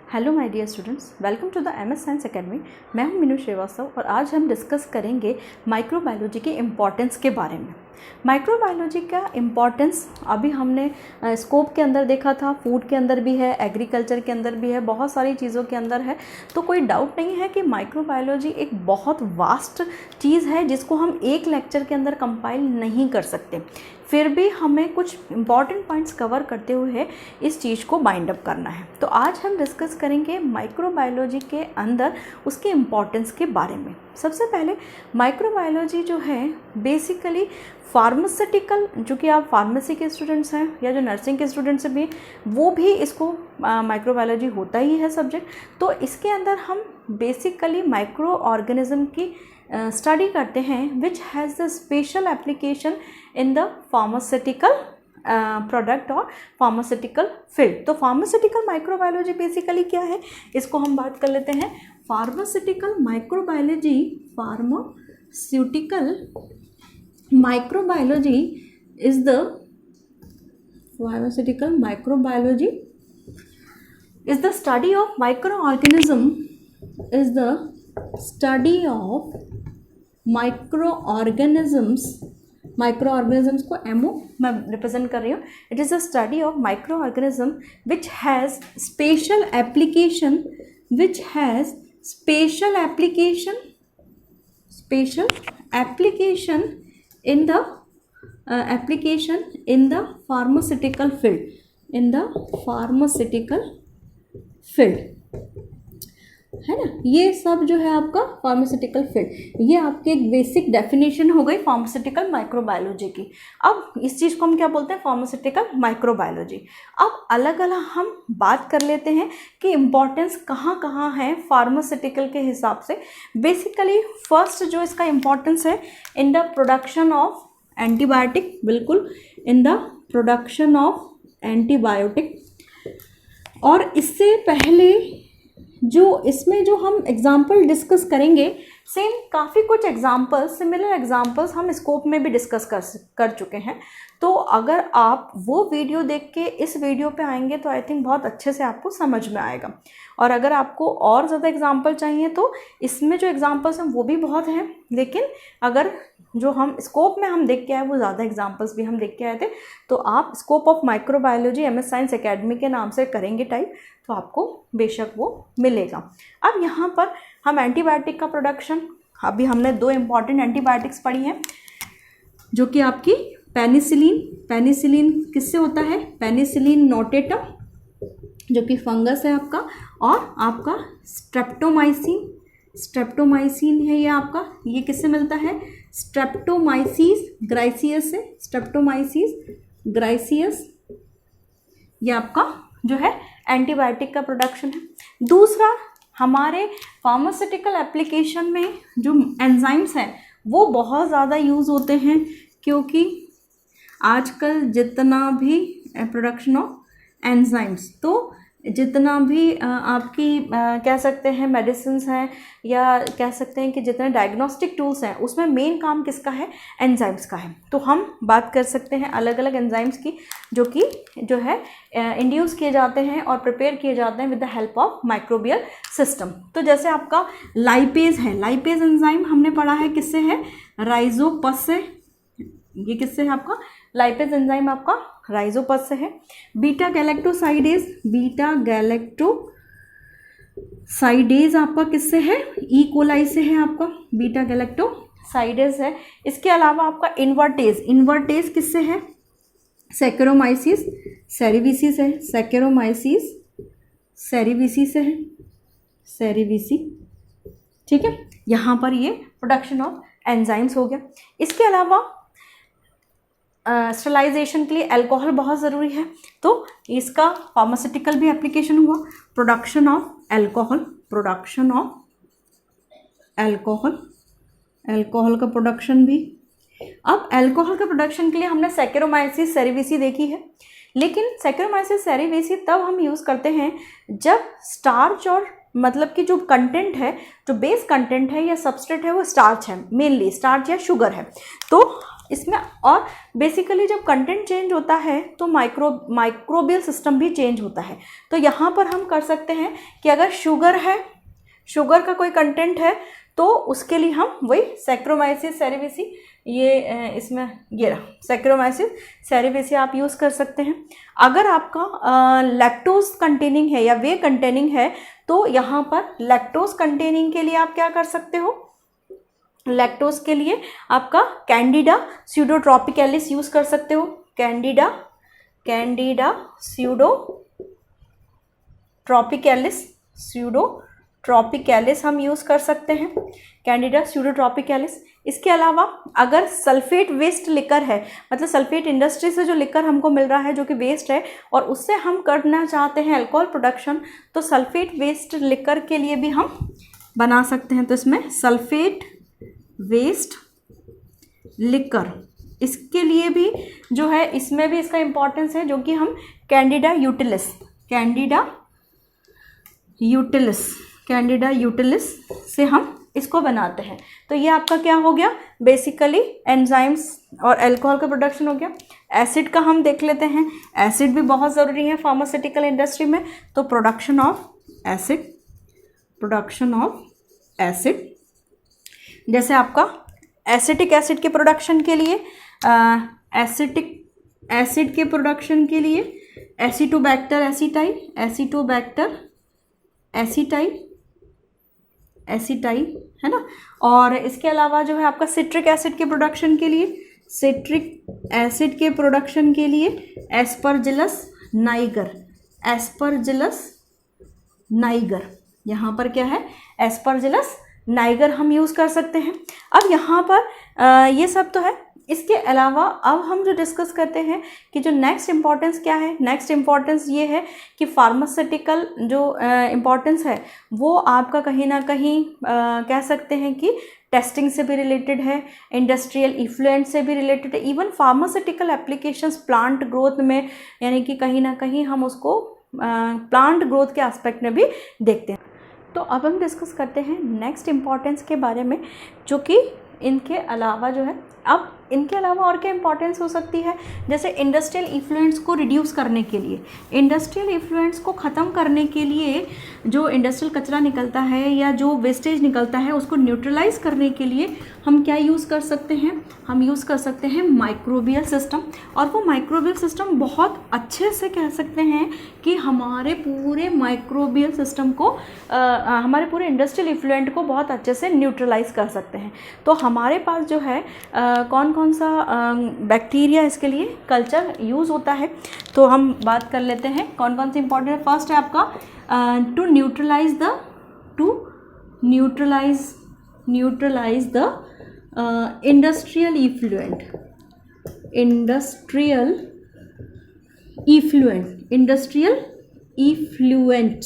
Hello my dear students, welcome to the MS science academy. मैं हूं मीनू श्रीवास्तव और आज हम डिस्कस करेंगे माइक्रोबायोलॉजी के इम्पॉर्टेंस के बारे में। माइक्रोबायोलॉजी का इम्पॉर्टेंस अभी हमने स्कोप के अंदर देखा था, फूड के अंदर भी है, एग्रीकल्चर के अंदर भी है, बहुत सारी चीज़ों के अंदर है। तो कोई डाउट नहीं है कि माइक्रोबायोलॉजी एक बहुत वास्ट चीज़ है जिसको हम एक लेक्चर के अंदर कंपाइल नहीं कर सकते। फिर भी हमें कुछ इंपॉर्टेंट पॉइंट्स कवर करते हुए इस चीज़ को बाइंड अप करना है। तो आज हम डिस्कस करेंगे माइक्रोबायोलॉजी के अंदर उसके इम्पॉर्टेंस के बारे में। सबसे पहले माइक्रोबायोलॉजी जो है बेसिकली फार्मास्यूटिकल, जो कि आप फार्मेसी के स्टूडेंट्स हैं या जो नर्सिंग के स्टूडेंट्स भी, वो भी इसको माइक्रोबायोलॉजी होता ही है सब्जेक्ट। तो इसके अंदर हम बेसिकली माइक्रो ऑर्गेनिज्म की स्टडी करते हैं which has the special application in the pharmaceutical product और फार्मास्यूटिकल फील्ड। तो फार्मास्यूटिकल माइक्रोबायोलॉजी बेसिकली क्या है, इसको हम बात कर लेते हैं। Pharmaceutical microbiology is the pharmaceutical microbiology is the study of microorganism is the study of microorganisms को MO मैं रिप्रेजेंट कर रही हूँ। It is the study of microorganism which has special application in the application in the pharmaceutical field है ना। ये सब जो है आपका फार्मास्यूटिकल फील्ड, ये आपकी एक बेसिक डेफिनेशन हो गई फार्मास्यूटिकल माइक्रोबायोलॉजी की। अब इस चीज़ को हम क्या बोलते हैं, फार्मास्यूटिकल माइक्रोबायोलॉजी। अब अलग अलग हम बात कर लेते हैं कि इम्पॉर्टेंस कहाँ कहाँ है फार्मास्यूटिकल के हिसाब से। बेसिकली फर्स्ट जो इसका इम्पॉर्टेंस है in the production of antibiotic, बिल्कुल in the production of antibiotic. और इससे पहले जो इसमें जो हम एग्जाम्पल डिस्कस करेंगे, सेम काफ़ी कुछ एग्जाम्पल्स, सिमिलर एग्जाम्पल्स हम स्कोप में भी डिस्कस कर चुके हैं। तो अगर आप वो वीडियो देख के इस वीडियो पे आएंगे तो आई थिंक बहुत अच्छे से आपको समझ में आएगा। और अगर आपको और ज़्यादा एग्जाम्पल चाहिए तो इसमें जो एग्जाम्पल्स हैं वो भी बहुत हैं, लेकिन अगर जो हम स्कोप में हम देख के आए वो ज़्यादा एग्जाम्पल्स भी हम देख के आए थे। तो आप scope of microbiology MS science academy के नाम से करेंगे टाइप, तो आपको बेशक वो मिलेगा। अब यहाँ पर हम एंटीबायोटिक का प्रोडक्शन, अभी हमने 2 इम्पॉर्टेंट एंटीबायोटिक्स पढ़ी हैं जो कि आपकी पेनिसिलिन किससे होता है, पेनिसिलिन नोटेटम जो कि फंगस है आपका, और आपका स्ट्रेप्टोमाइसिन है ये आपका, ये किससे मिलता है, स्ट्रेप्टोमाइसिस ग्राइसियस से, स्ट्रेप्टोमाइसिस ग्राइसियस, ये आपका जो है एंटीबायोटिक का प्रोडक्शन है। दूसरा, हमारे फार्मास्यूटिकल एप्लीकेशन में जो एंजाइम्स हैं वो बहुत ज़्यादा यूज़ होते हैं, क्योंकि आजकल जितना भी प्रोडक्शन ऑफ एंजाइम्स, तो जितना भी आपकी कह सकते हैं मेडिसिन्स हैं या कह सकते हैं कि जितने डायग्नोस्टिक टूल्स हैं उसमें मेन काम किसका है, एंजाइम्स का है। तो हम बात कर सकते हैं अलग अलग एंजाइम्स की जो है इंड्यूस किए जाते हैं और प्रिपेयर किए जाते हैं with the help of microbial system. तो जैसे आपका लाइपेज है, लाइपेज एंजाइम हमने पढ़ा है किससे है, राइजोपस से। ये किससे है आपका, लाइपेज एंजाइम आपका राइजोपस से है। बीटा गैलेक्टोसाइडेज आपका किससे है, ई कोलाई से है आपका, बीटा गैलेक्टोसाइडेज है। इसके अलावा आपका इन्वर्टेज किससे है, सैकेरोमाइसिस सेरिविसी है, सैकेरोमाइसिस सेरिविसी से है, सेरिविसी, ठीक है। यहाँ पर ये प्रोडक्शन ऑफ एंजाइम्स हो गया। इसके अलावा स्टरलाइजेशन के लिए अल्कोहल बहुत ज़रूरी है, तो इसका फार्मास्यूटिकल भी एप्लीकेशन हुआ। प्रोडक्शन ऑफ अल्कोहल का प्रोडक्शन भी। अब अल्कोहल के प्रोडक्शन के लिए हमने सैकेरोमाइसिस सेरिविसी देखी है, लेकिन सैकेरोमाइसिस सेरिविसी तब हम यूज़ करते हैं जब स्टार्च और मतलब कि जो कंटेंट है, जो बेस कंटेंट है या सबस्ट्रेट है वो स्टार्च है, मेनली स्टार्च या शुगर है। तो इसमें, और बेसिकली जब कंटेंट चेंज होता है तो माइक्रोबियल सिस्टम भी चेंज होता है। तो यहाँ पर हम कर सकते हैं कि अगर शुगर है, शुगर का कोई कंटेंट है, तो उसके लिए हम वही सैक्रोमाइसिस सेरेविसी, ये इसमें ये रहा सैक्रोमाइसिस सेरेविसी आप यूज़ कर सकते हैं। अगर आपका लैक्टोज कंटेनिंग है या वे कंटेनिंग है, तो यहाँ पर लैक्टोज कंटेनिंग के लिए आप क्या कर सकते हो, लैक्टोज के लिए आपका कैंडिडा स्यूडोट्रॉपिकैलिस यूज़ कर सकते हो। कैंडिडा स्यूडोट्रॉपिकैलिस हम यूज़ कर सकते हैं, कैंडिडा स्यूडोट्रॉपिकैलिस। इसके अलावा अगर सल्फेट वेस्ट लिकर है, मतलब सल्फेट इंडस्ट्री से जो लिकर हमको मिल रहा है जो कि वेस्ट है, और उससे हम करना चाहते हैं अल्कोहल प्रोडक्शन, तो सल्फेट वेस्ट लिकर के लिए भी हम बना सकते हैं। तो इसमें सल्फेट वेस्ट लिकर, इसके लिए भी जो है, इसमें भी इसका इम्पोर्टेंस है, जो कि हम कैंडिडा यूटिलिस से हम इसको बनाते हैं। तो ये आपका क्या हो गया, बेसिकली एंजाइम्स और अल्कोहल का प्रोडक्शन हो गया। एसिड का हम देख लेते हैं, एसिड भी बहुत ज़रूरी है फार्मास्यूटिकल इंडस्ट्री में। तो प्रोडक्शन ऑफ एसिड, जैसे आपका एसिटिक एसिड के प्रोडक्शन के लिए एसिटिक एसिड के प्रोडक्शन के लिए एसिटोबैक्टर एसिटाई है ना। और इसके अलावा जो है आपका सिट्रिक एसिड के प्रोडक्शन के लिए एस्परजिलस नाइगर, यहाँ पर क्या है, एस्परजिलस नाइगर हम यूज़ कर सकते हैं। अब यहाँ पर ये सब तो है। इसके अलावा अब हम जो डिस्कस करते हैं कि जो नेक्स्ट इम्पॉर्टेंस क्या है, नेक्स्ट इम्पॉर्टेंस ये है कि फार्मास्यूटिकल जो इम्पॉर्टेंस है वो आपका कहीं ना कहीं कह सकते हैं कि टेस्टिंग से भी रिलेटेड है, इंडस्ट्रियल इफ्लुएंस से भी रिलेटेड है, even pharmaceutical applications plant growth में, यानी कि कहीं ना कहीं हम उसको प्लांट ग्रोथ के एस्पेक्ट में भी देखते हैं। तो अब हम डिस्कस करते हैं नेक्स्ट इम्पॉर्टेंस के बारे में, जो कि इनके अलावा जो है, अब इनके अलावा और क्या इंपॉर्टेंस हो सकती है, जैसे इंडस्ट्रियल इफ्लुएंस को रिड्यूस करने के लिए, इंडस्ट्रियल इफ्लुएंस को ख़त्म करने के लिए जो इंडस्ट्रियल कचरा निकलता है या जो वेस्टेज निकलता है उसको न्यूट्रलाइज करने के लिए हम क्या यूज़ कर सकते हैं, हम यूज़ कर सकते हैं माइक्रोबियल सिस्टम। और वो माइक्रोबियल सिस्टम बहुत अच्छे से कह सकते हैं कि हमारे पूरे माइक्रोबियल सिस्टम को हमारे पूरे इंडस्ट्रियल इफ्लुएंट को बहुत अच्छे से न्यूट्रलाइज कर सकते हैं। तो हमारे पास जो है कौन कौन सा बैक्टीरिया इसके लिए कल्चर यूज़ होता है, तो हम बात कर लेते हैं कौन कौन सी इंपॉर्टेंट है। फर्स्ट है आपका to neutralize the industrial effluent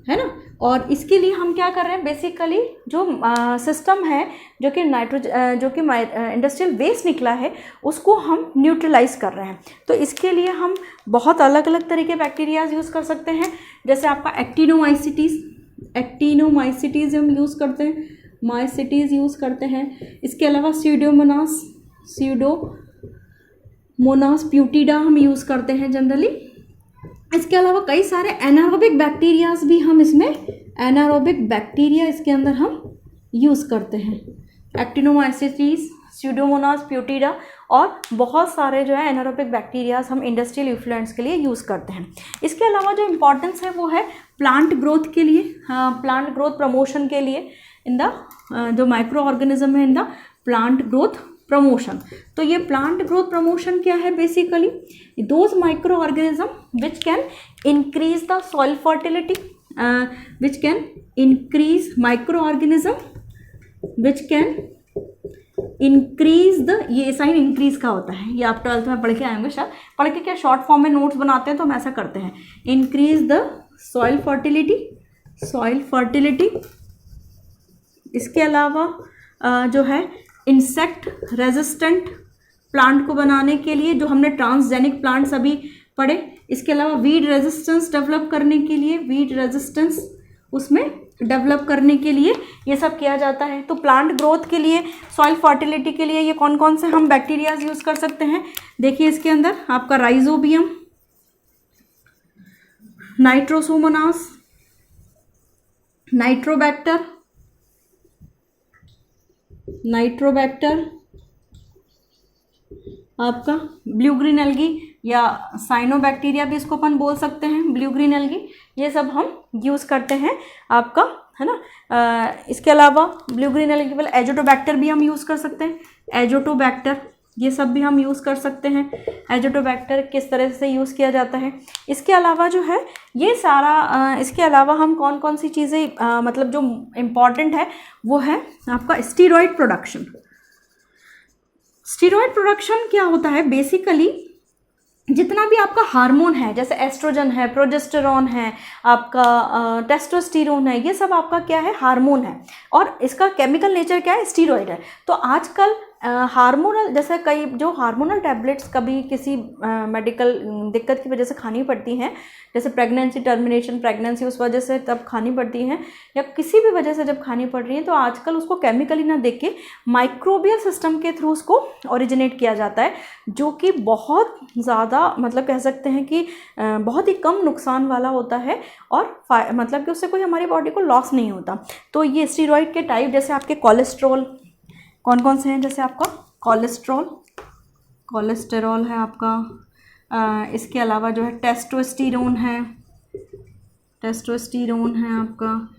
है ना। और इसके लिए हम क्या कर रहे हैं, बेसिकली जो सिस्टम है जो कि इंडस्ट्रियल वेस्ट निकला है उसको हम न्यूट्रलाइज कर रहे हैं। तो इसके लिए हम बहुत अलग अलग तरह के बैक्टीरियाज यूज़ कर सकते हैं, जैसे आपका एक्टिनोमाइसिटीज़ हम यूज़ करते हैं, माइसिटीज़ यूज़ करते हैं। इसके अलावा स्यूडोमोनास प्यूटिडा हम यूज़ करते हैं जनरली। इसके अलावा कई सारे एनारोबिक बैक्टीरियाज भी हम इसमें, एनारोबिक बैक्टीरिया इसके अंदर हम यूज़ करते हैं, एक्टिनोमाइसिटीज़, स्यूडोमोनास प्यूटिडा और बहुत सारे जो है एनारोबिक बैक्टीरियाज हम इंडस्ट्रियल इफ्लुएंट्स के लिए यूज़ करते हैं। इसके अलावा जो इम्पॉर्टेंस है वो है प्लांट ग्रोथ के लिए, प्लांट ग्रोथ प्रमोशन के लिए इन द जो माइक्रो ऑर्गेनिज्म है in the plant growth promotion. तो ये प्लांट ग्रोथ प्रमोशन क्या है, basically those micro organism which can increase the soil fertility, which can increase micro organism which can increase the, ये sign increase का होता है, ये आप 12th में पढ़ के आएंगे शायद, पढ़ के क्या शॉर्ट फॉर्म में नोट्स बनाते हैं तो हम ऐसा करते हैं, इंक्रीज द सॉइल फर्टिलिटी। इसके अलावा जो है इंसेक्ट रेजिस्टेंट प्लांट को बनाने के लिए जो हमने ट्रांसजेनिक प्लांट्स अभी पढ़े। इसके अलावा वीड रेजिस्टेंस डेवलप करने के लिए, वीड रेजिस्टेंस उसमें डेवलप करने के लिए ये सब किया जाता है। तो प्लांट ग्रोथ के लिए, सॉइल फर्टिलिटी के लिए ये कौन कौन से हम बैक्टीरियाज यूज़ कर सकते हैं? देखिए इसके अंदर आपका राइजोबियम, नाइट्रोसोमोनास, नाइट्रोबैक्टर, आपका ब्लू ग्रीन एल्गी या साइनोबैक्टीरिया भी इसको अपन बोल सकते हैं, ब्लू ग्रीन एल्गी, ये सब हम यूज़ करते हैं आपका, है ना। इसके अलावा ब्लू ग्रीन एल्गी वाला एजोटोबैक्टर भी हम यूज़ कर सकते हैं, एजोटोबैक्टर, ये सब भी हम यूज़ कर सकते हैं। एजोटोबैक्टर किस तरह से यूज़ किया जाता है? इसके अलावा जो है ये सारा इसके अलावा हम कौन कौन सी चीज़ें मतलब जो इम्पॉर्टेंट है वो है आपका स्टीरॉयड प्रोडक्शन। स्टीरॉयड प्रोडक्शन क्या होता है? बेसिकली जितना भी आपका हार्मोन है, जैसे एस्ट्रोजन है, प्रोजेस्टेरॉन है, आपका टेस्टोस्टेरोन है, ये सब आपका क्या है? हार्मोन है, और इसका केमिकल नेचर क्या है? स्टीरॉयड है। तो आजकल हार्मोनल, जैसे कई जो हार्मोनल टैबलेट्स कभी किसी मेडिकल दिक्कत की वजह से खानी पड़ती हैं, जैसे प्रेगनेंसी टर्मिनेशन, प्रेगनेंसी उस वजह से तब खानी पड़ती हैं, या किसी भी वजह से जब खानी पड़ रही है, तो आजकल उसको केमिकली ना देख के माइक्रोबियल सिस्टम के थ्रू उसको ओरिजिनेट किया जाता है, जो कि बहुत ज़्यादा मतलब कह सकते हैं कि बहुत ही कम नुकसान वाला होता है, और मतलब कि उससे कोई हमारी बॉडी को लॉस नहीं होता। तो ये स्टीरॉयड के टाइप जैसे आपके कोलेस्ट्रॉल, कौन कौन से हैं? जैसे आपका कोलेस्टेरॉल है आपका, इसके अलावा जो है टेस्टोस्टेरोन है आपका,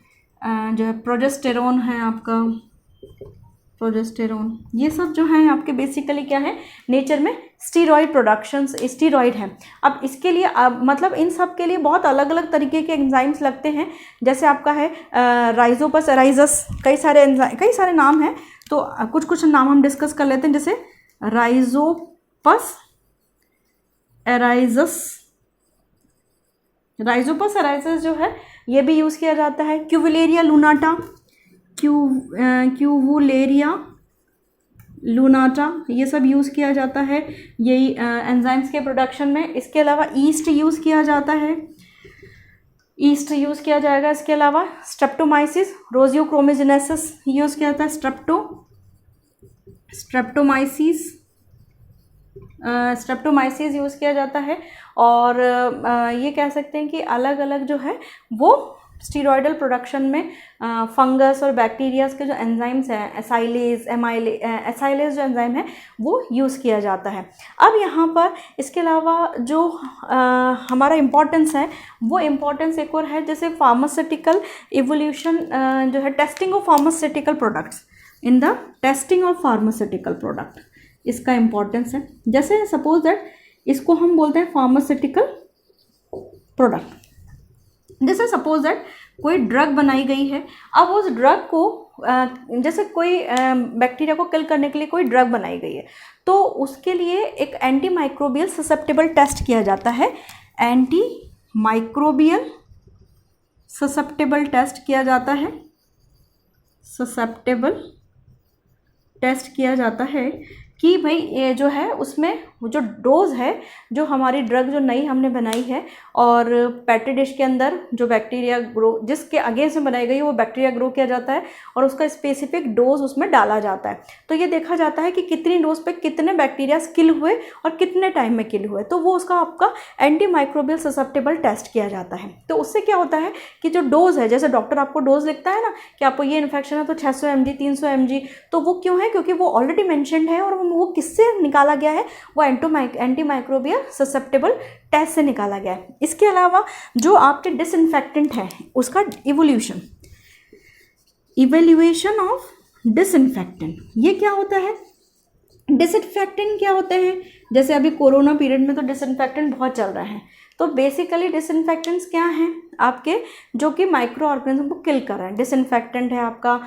जो है प्रोजेस्टेरोन है आपका, प्रोजेस्टेरोन, ये सब जो है आपके बेसिकली क्या है? नेचर में स्टीरॉयड प्रोडक्शंस, स्टीरॉयड है। अब इसके लिए मतलब इन सब के लिए बहुत अलग अलग तरीके के एंजाइम्स लगते हैं, जैसे आपका है राइजोपस एराइजस, कई सारे नाम हैं, तो कुछ कुछ नाम हम डिस्कस कर लेते हैं, जैसे राइजोपस एराइजस जो है ये भी यूज़ किया जाता है। क्यूवुलेरिया लूनाटा, ये सब यूज़ किया जाता है यही एंजाइम्स के प्रोडक्शन में। इसके अलावा ईस्ट यूज़ किया जाता है, ईस्ट यूज़ किया जाएगा। इसके अलावा स्ट्रेप्टोमाइसिस, रोजियोक्रोमिजेनेसिस यूज़ किया जाता है, स्ट्रेप्टोमाइसिस यूज़ किया जाता है। और ये कह सकते हैं कि अलग अलग जो है वो स्टीरॉयडल प्रोडक्शन में फंगस और बैक्टीरियाज के जो एंजाइम्स हैं, एसाइलेज जो एंजाइम है वो यूज़ किया जाता है। अब यहाँ पर इसके अलावा जो हमारा इम्पोर्टेंस है, वो इम्पोर्टेंस एक और है, जैसे फार्मास्यूटिकल इवोल्यूशन जो है, testing of pharmaceutical products, in the testing of pharmaceutical product, इसका इम्पोर्टेंस है। जैसे सपोज दैट इसको हम बोलते हैं फार्मास्यूटिकल प्रोडक्ट। जैसे सपोज दैट कोई ड्रग बनाई गई है, अब उस ड्रग को जैसे कोई बैक्टीरिया को किल करने के लिए कोई ड्रग बनाई गई है, तो उसके लिए एक एंटी माइक्रोबियल ससेप्टेबल टेस्ट किया जाता है, एंटी माइक्रोबियल ससेप्टेबल टेस्ट किया जाता है, ससेप्टेबल टेस्ट किया जाता है कि भाई ये जो है उसमें जो डोज है, जो हमारी ड्रग जो नई हमने बनाई है, और पेट्री डिश के अंदर जो बैक्टीरिया ग्रो, जिसके अगेंस्ट में बनाई गई है, वो बैक्टीरिया ग्रो किया जाता है और उसका स्पेसिफिक डोज उसमें डाला जाता है। तो ये देखा जाता है कि कितनी डोज पे कितने बैक्टीरिया किल हुए और कितने टाइम में किल हुए, तो वो उसका आपका एंटी माइक्रोबियल ससेप्टेबल टेस्ट किया जाता है। तो उससे क्या होता है कि जो डोज है, जैसे डॉक्टर आपको डोज लिखता है ना कि आपको ये इन्फेक्शन है तो 600 mg 300 mg, तो वो क्यों है? क्योंकि वो ऑलरेडी मेंशन्ड है, और वो किससे निकाला गया है? वो एंटी माइक्रोबियल ससेप्टेबल टेस्ट से निकाला गया है। इसके अलावा जो आपके डिसइंफेक्टेंट है, उसका इवैल्यूएशन ऑफ डिसइंफेक्टेंट, ये क्या होता है? डिसइंफेक्टेंट क्या होते हैं? जैसे अभी कोरोना पीरियड में तो डिसइंफेक्टेंट बहुत चल रहा है, तो बेसिकली डिसइंफेक्टेंट्स क्या हैं आपके, जो कि माइक्रो ऑर्गेनिज्म को किल कर रहे हैं। डिसइंफेक्टेंट है आपका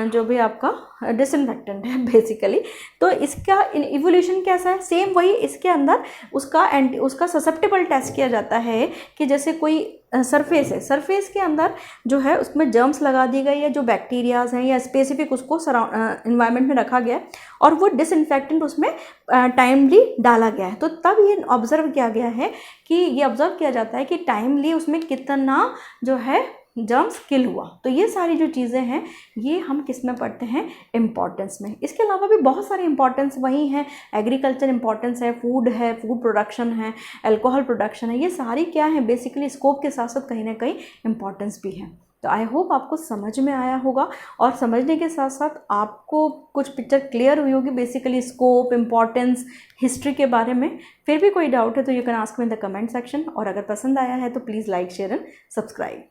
जो भी आपका डिसइंफेक्टेंट है बेसिकली। तो इसका इवोल्यूशन कैसा है? सेम वही, इसके अंदर उसका ससेप्टेबल टेस्ट किया जाता है कि जैसे कोई सरफेस है, सरफेस के अंदर जो है उसमें जर्म्स लगा दी गई है, जो बैक्टीरियाज हैं या स्पेसिफिक उसको इन्वायरमेंट में रखा गया है, और वो डिसइंफेक्टेंट उसमें टाइमली डाला गया है। तो तब ये ऑब्जर्व किया गया है कि ये ऑब्जर्व किया जाता है कि टाइमली उसमें कितना जो है जर्म्स किल हुआ। तो ये सारी जो चीज़ें हैं ये हम किस में पढ़ते हैं, इम्पॉर्टेंस में। इसके अलावा भी बहुत सारे इंपॉर्टेंस वही हैं, एग्रीकल्चर इंपॉर्टेंस है, फूड प्रोडक्शन है, अल्कोहल प्रोडक्शन है, ये सारी क्या है बेसिकली स्कोप के साथ साथ कहीं ना कहीं इंपॉर्टेंस भी है। तो आई होप आपको समझ में आया होगा और समझने के साथ साथ आपको कुछ पिक्चर क्लियर हुई होगी बेसिकली स्कोप, इंपॉर्टेंस, हिस्ट्री के बारे में। फिर भी कोई डाउट है तो you can ask me in the comment section, और अगर पसंद आया है तो please like, share and subscribe.